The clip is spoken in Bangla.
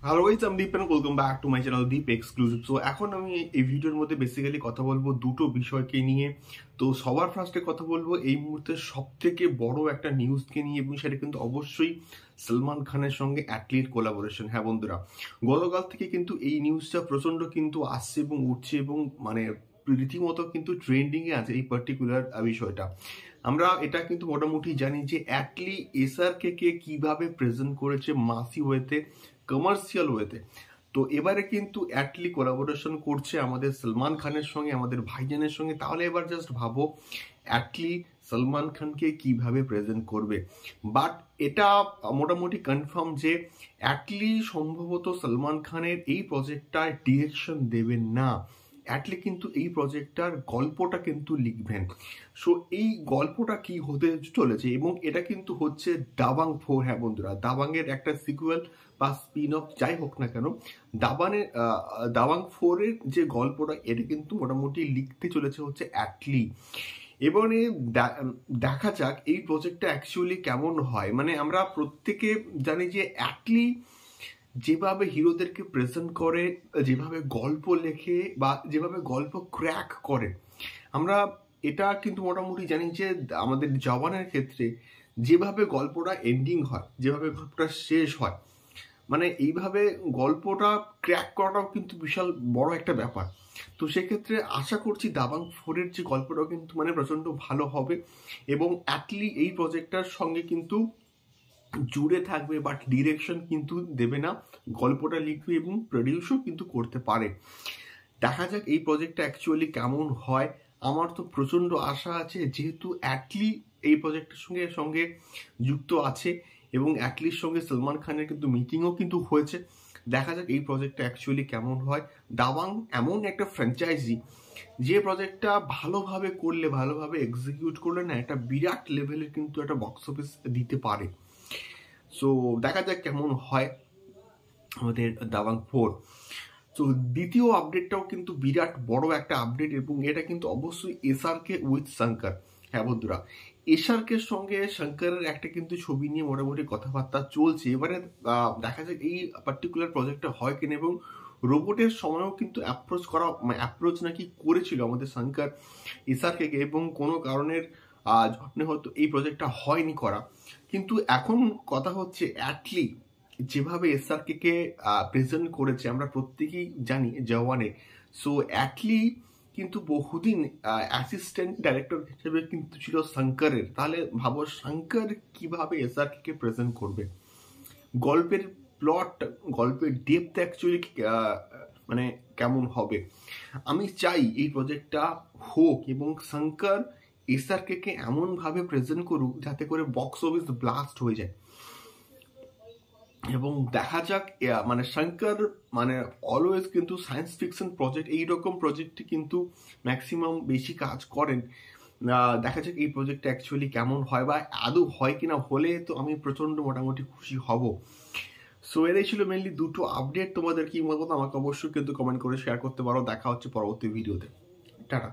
হ্যালো গাইস, আমি Deep and welcome back to my channel Deep exclusive. So এখন আমি এই ভিডিওর মধ্যে বেসিক্যালি কথা বলবো দুটো বিষয়কে নিয়ে। তো সবার ফার্স্টে কথা বলবো এই মুহূর্তে সব থেকে বড় একটা নিউজকে নিয়ে, এবং সেটা কিন্তু অবশ্যই সলমান খানের সঙ্গে অ্যাটলির কোলাবোরেশন। হ্যাঁ বন্ধুরা, গতকাল থেকে কিন্তু এই নিউজটা প্রচন্ড কিন্তু আসছে এবং উঠছে, এবং মানে রীতিমতো কিন্তু ট্রেন্ডিং এ আছে এই পার্টিকুলার বিষয়টা। আমরা এটা কিন্তু মোটামুটি জানি যে অ্যাটলি এসআরকে কে কিভাবে প্রেজেন্ট করেছে মাসি ওয়েতে, কমার্শিয়াল ওয়েতে। তো এবারে কিন্তু অ্যাটলি কোলাবোরেশন করছে আমাদের সলমান খানের সঙ্গে, আমাদের ভাইজানের সঙ্গে। তাহলে এবার জাস্ট ভাবো অ্যাটলি সলমান খানকে কিভাবে প্রেজেন্ট করবে। বাট এটা মোটামুটি কনফার্ম যে অ্যাটলি সম্ভবত সলমান খানের এই প্রজেক্টটার ডিরেকশন দেবেন না। অ্যাটলি কিন্তু এই প্রজেক্টটার গল্পটা কিন্তু লিখবেন। সো এই গল্পটা কি হতে চলেছে, এবং এটা কিন্তু হচ্ছে দাবাং 4। হ্যাঁ বন্ধুরা, দাবাংয়ের একটা সিকুয়েল বা স্পিন অফ যাই হোক না কেন, দাবাং 4-এর যে গল্পটা, এটা কিন্তু মোটামুটি লিখতে চলেছে হচ্ছে অ্যাটলি। এবারে দেখা যাক এই প্রজেক্টটা অ্যাকচুয়ালি কেমন হয়। মানে আমরা প্রত্যেকে জানি যে অ্যাটলি যেভাবে হিরোদেরকে প্রেজেন্ট করে, যেভাবে গল্প লেখে বা যেভাবে গল্প ক্র্যাক করে, আমরা এটা কিন্তু মোটামুটি জানি যে আমাদের জওয়ানের ক্ষেত্রে যেভাবে গল্পটা এন্ডিং হয়, যেভাবে গল্পটা শেষ হয়, মানে এইভাবে গল্পটা ক্র্যাক করাটাও কিন্তু বিশাল বড় একটা ব্যাপার। তো সেক্ষেত্রে আশা করছি দাবাং 4-এর যে গল্পটাও কিন্তু মানে প্রচন্ড ভালো হবে, এবং অ্যাটলি এই প্রজেক্টটার সঙ্গে কিন্তু জুড়ে থাকবে, বাট ডিরেকশন কিন্তু দেবে না, গল্পটা লিখবে এবং প্রডিউসও কিন্তু করতে পারে। দেখা যাক এই প্রজেক্টটা অ্যাকচুয়ালি কেমন হয়। আমার তো প্রচন্ড আশা আছে, যেহেতু অ্যাটলি এই প্রজেক্টের সঙ্গে সঙ্গে যুক্ত আছে, এবং অ্যাটলির সঙ্গে সলমান খানের কিন্তু মিটিংও কিন্তু হয়েছে। দেখা যাক এই প্রজেক্টটা অ্যাকচুয়ালি কেমন হয়। দাবাং এমন একটা ফ্র্যাঞ্চাইজি, যে প্রজেক্টটা ভালোভাবে করলে, ভালোভাবে এক্সিকিউট করলে না, একটা বিরাট লেভেলের কিন্তু একটা বক্স অফিস দিতে পারে। সো দেখা যাক কেমন হয় আমাদের দাবাং 4। তো দ্বিতীয় আপডেটটাও কিন্তু বিরাট বড় একটা আপডেট, এবং এটা কিন্তু অবশ্যই এসআরকে উইথ শঙ্কর। হ্যাঁ বন্ধুরা, এসআরকের সঙ্গে শঙ্করের একটা কিন্তু ছবি নিয়ে মোটামুটি কথাবার্তা চলছে। এবারে দেখা যাক এই পার্টিকুলার প্রজেক্টটা হয় কিনা, এবং রোবটের সময়ও কিন্তু অ্যাপ্রোচ নাকি করেছিল আমাদের শঙ্কর এসআরকে, এবং কোনো কারণের জন্য হয়তো এই প্রজেক্টটা হয়নি করা। কিন্তু এখন কথা হচ্ছে অ্যাটলি যেভাবে এসআরকে কে প্রেজেন্ট করেছে, আমরা প্রত্যেকেই জানি জওয়ানে। সো অ্যাটলি কিন্তু বহুদিন অ্যাসিস্ট্যান্ট ডাইরেক্টর হিসেবে কিন্তু ছিল শঙ্করের। তাহলে ভাবো শঙ্কর কিভাবে এসআরকে কে প্রেজেন্ট করবে, গল্পের প্লট, গল্পের ডেপথ অ্যাকচুয়ালি মানে কেমন হবে। আমি চাই এই প্রজেক্টটা হোক, এবং শঙ্কর এসআরকে কে এমন ভাবে প্রেজেন্ট করুক যাতে করে বক্স অফিস ব্লাস্ট হয়ে যায়। এবং দেখা যাক, মানে শঙ্কর মানে অলওয়েজ কিন্তু সায়েন্স ফিকশন প্রজেক্ট, এইরকম প্রজেক্টে কিন্তু ম্যাক্সিমাম বেশি কাজ করেন। দেখা যাক এই প্রজেক্টটা অ্যাকচুয়ালি কেমন হয়, বা আদৌ হয় কিনা। হলে তো আমি প্রচন্ড মোটামুটি খুশি হব। সো এটাই ছিল মেনলি দুটো আপডেট। তোমাদের কি মতামত আমাকে অবশ্যই কিন্তু কমেন্ট করে শেয়ার করতে পারো। দেখা হচ্ছে পরবর্তী ভিডিওতে। টাটা।